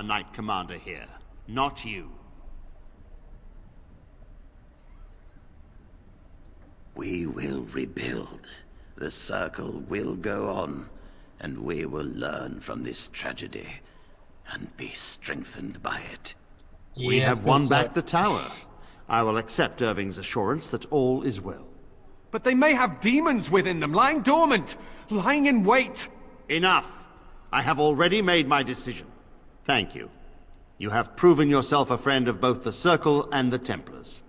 Knight Commander here, not you. We will rebuild. The Circle will go on, and we will learn from this tragedy and be strengthened by it. We Yeah, it's have gonna won back suck. the tower. I will accept Irving's assurance that all is well. But they may have demons within them, lying dormant, lying in wait. Enough! I have already made my decision. Thank you. You have proven yourself a friend of both the Circle and the Templars.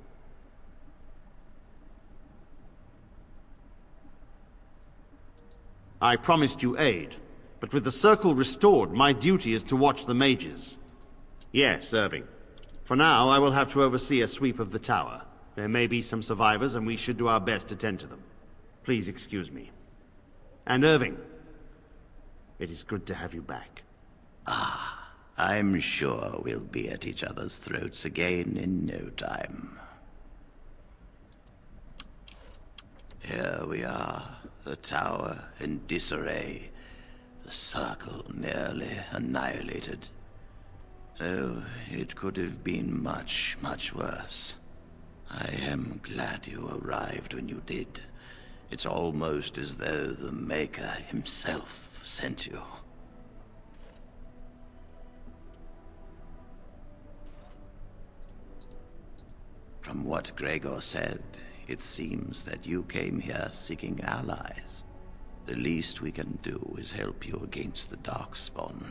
I promised you aid, but with the Circle restored, my duty is to watch the mages. Yes, Irving. For now, I will have to oversee a sweep of the tower. There may be some survivors, and we should do our best to tend to them. Please excuse me. And Irving, it is good to have you back. I'm sure we'll be at each other's throats again in no time. Here we are, the tower in disarray, the Circle nearly annihilated. Oh, it could have been much, much worse. I am glad you arrived when you did. It's almost as though the Maker himself sent you. From what Gregor said, it seems that you came here seeking allies. The least we can do is help you against the Darkspawn.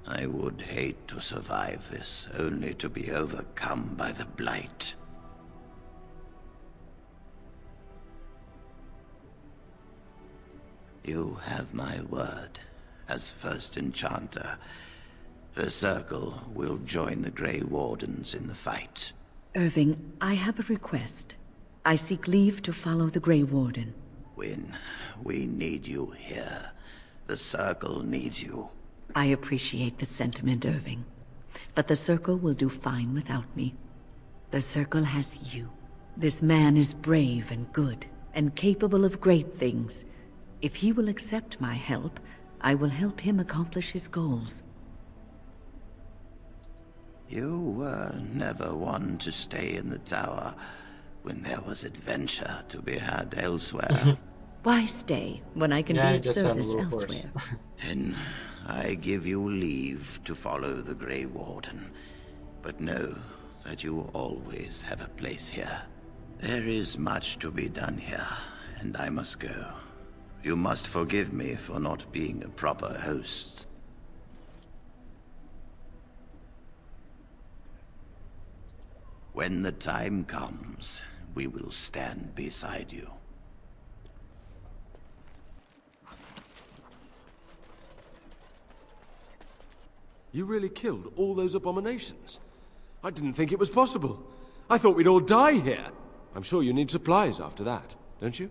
I would hate to survive this, only to be overcome by the Blight. You have my word. As first enchanter, the Circle will join the Grey Wardens in the fight. Irving, I have a request. I seek leave to follow the Grey Warden. Wynne, we need you here. The Circle needs you. I appreciate the sentiment, Irving. But the Circle will do fine without me. The Circle has you. This man is brave and good, and capable of great things. If he will accept my help, I will help him accomplish his goals. You were never one to stay in the tower when there was adventure to be had elsewhere. Why stay when I can Yeah, be it of does sound a service little elsewhere? hoarse. Then I give you leave to follow the Grey Warden. But know that you always have a place here. There is much to be done here, and I must go. You must forgive me for not being a proper host. When the time comes, we will stand beside you. You really killed all those abominations? I didn't think it was possible. I thought we'd all die here. I'm sure you need supplies after that, don't you?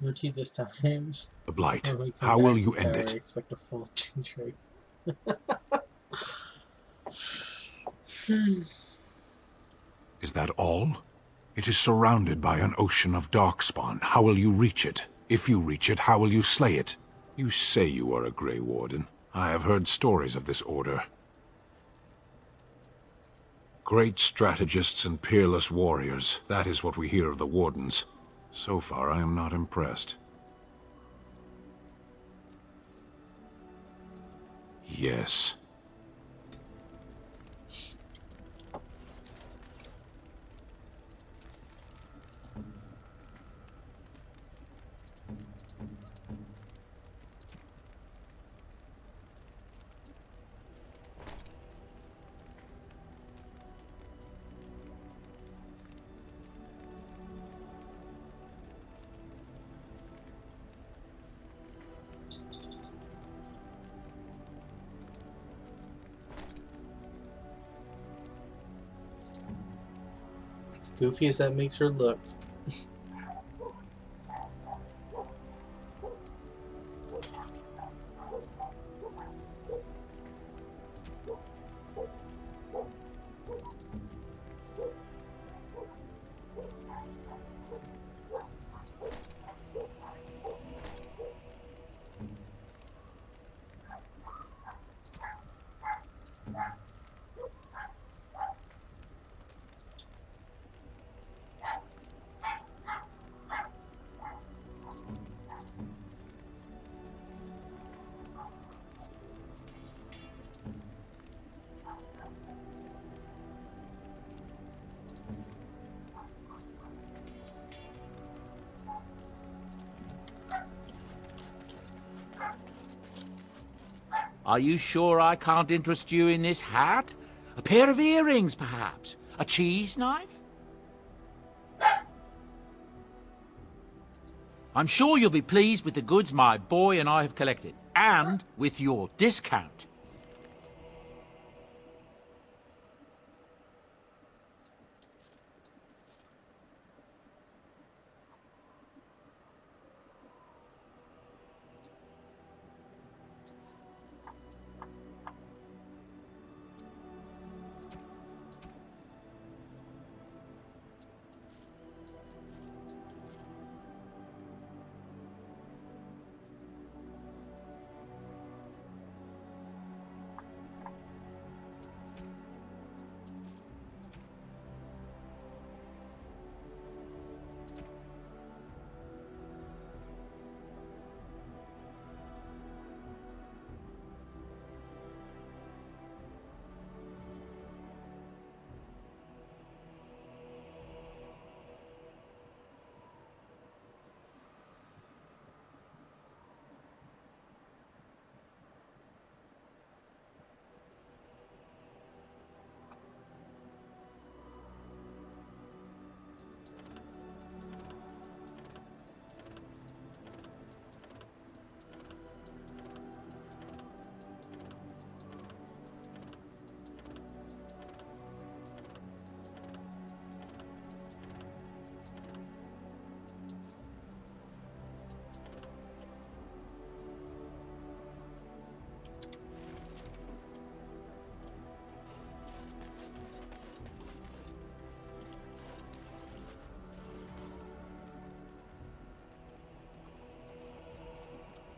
No tea this time. The Blight. When we come How back will to you end tower, it? I expect a full drink. Is that all? It is surrounded by an ocean of darkspawn. How will you reach it? If you reach it, how will you slay it? You say you are a Grey Warden. I have heard stories of this order. Great strategists and peerless warriors. That is what we hear of the Wardens. So far, I am not impressed. Yes. As goofy as that makes her look. Are you sure I can't interest you in this hat? A pair of earrings, perhaps? A cheese knife? I'm sure you'll be pleased with the goods my boy and I have collected, and with your discount.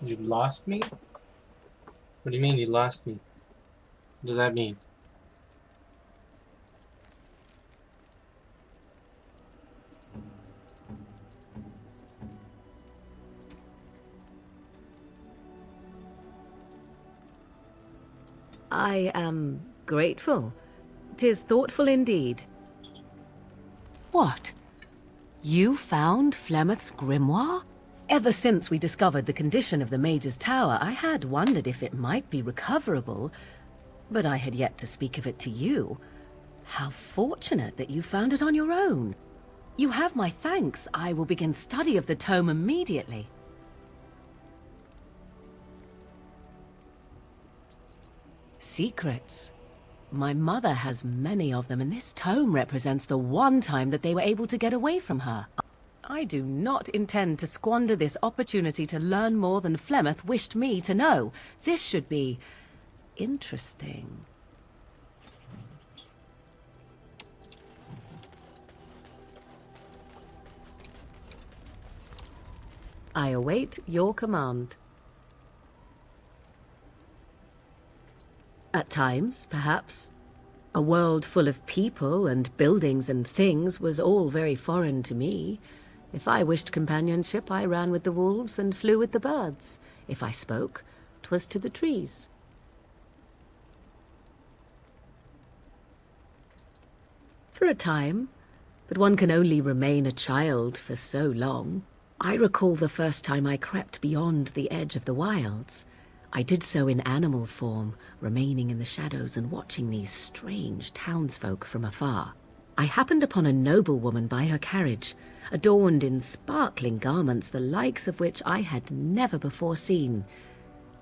You lost me? What do you mean you lost me? What does that mean? I am grateful. 'Tis thoughtful indeed. What? You found Flemeth's grimoire? Ever since we discovered the condition of the Mage's Tower, I had wondered if it might be recoverable, but I had yet to speak of it to you. How fortunate that you found it on your own. You have my thanks. I will begin study of the tome immediately. Secrets. My mother has many of them, and this tome represents the one time that they were able to get away from her. I do not intend to squander this opportunity to learn more than Flemeth wished me to know. This should be interesting. I await your command. At times, perhaps. A world full of people and buildings and things was all very foreign to me. If I wished companionship, I ran with the wolves and flew with the birds. If I spoke, 'twas to the trees. For a time, but one can only remain a child for so long. I recall the first time I crept beyond the edge of the wilds. I did so in animal form, remaining in the shadows and watching these strange townsfolk from afar. I happened upon a noblewoman by her carriage, adorned in sparkling garments the likes of which I had never before seen.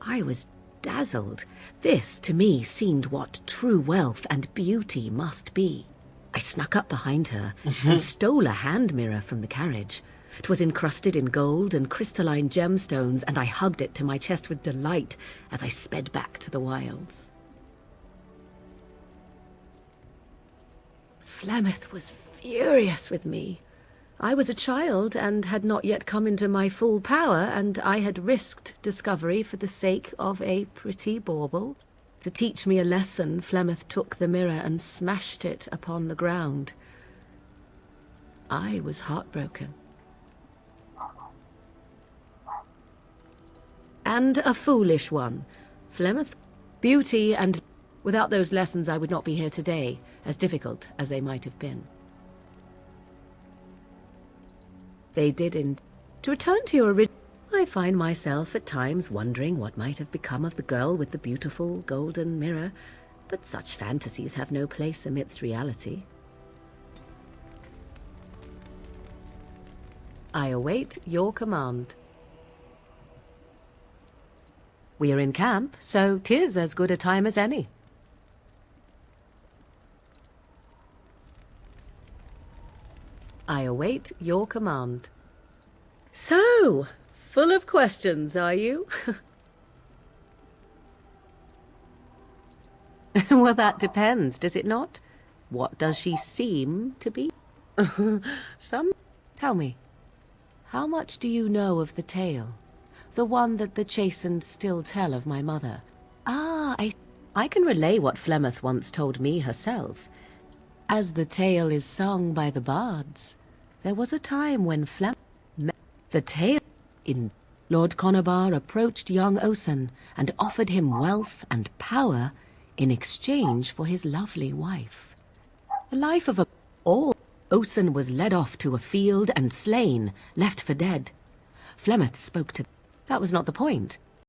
I was dazzled. This, to me, seemed what true wealth and beauty must be. I snuck up behind her and stole a hand mirror from the carriage. 'Twas encrusted in gold and crystalline gemstones, and I hugged it to my chest with delight as I sped back to the wilds. Flemeth was furious with me. I was a child and had not yet come into my full power, and I had risked discovery for the sake of a pretty bauble. To teach me a lesson, Flemeth took the mirror and smashed it upon the ground. I was heartbroken. And a foolish one. Flemeth, beauty, and without those lessons I would not be here today, as difficult as they might have been. They didn't. To return to your original, I find myself at times wondering what might have become of the girl with the beautiful golden mirror, but such fantasies have no place amidst reality. I await your command. We are in camp, so 'tis as good a time as any. I await your command. So, full of questions, are you? Well, that depends, does it not? What does she seem to be? Tell me, how much do you know of the tale? The one that the chastened still tell of my mother. Ah, I can relay what Flemeth once told me herself. As the tale is sung by the bards, there was a time when the tale in Lord Conobar approached young Osen and offered him wealth and power in exchange for his lovely wife. The life of all Osen was led off to a field and slain, left for dead. Flemeth spoke to... That was not the point.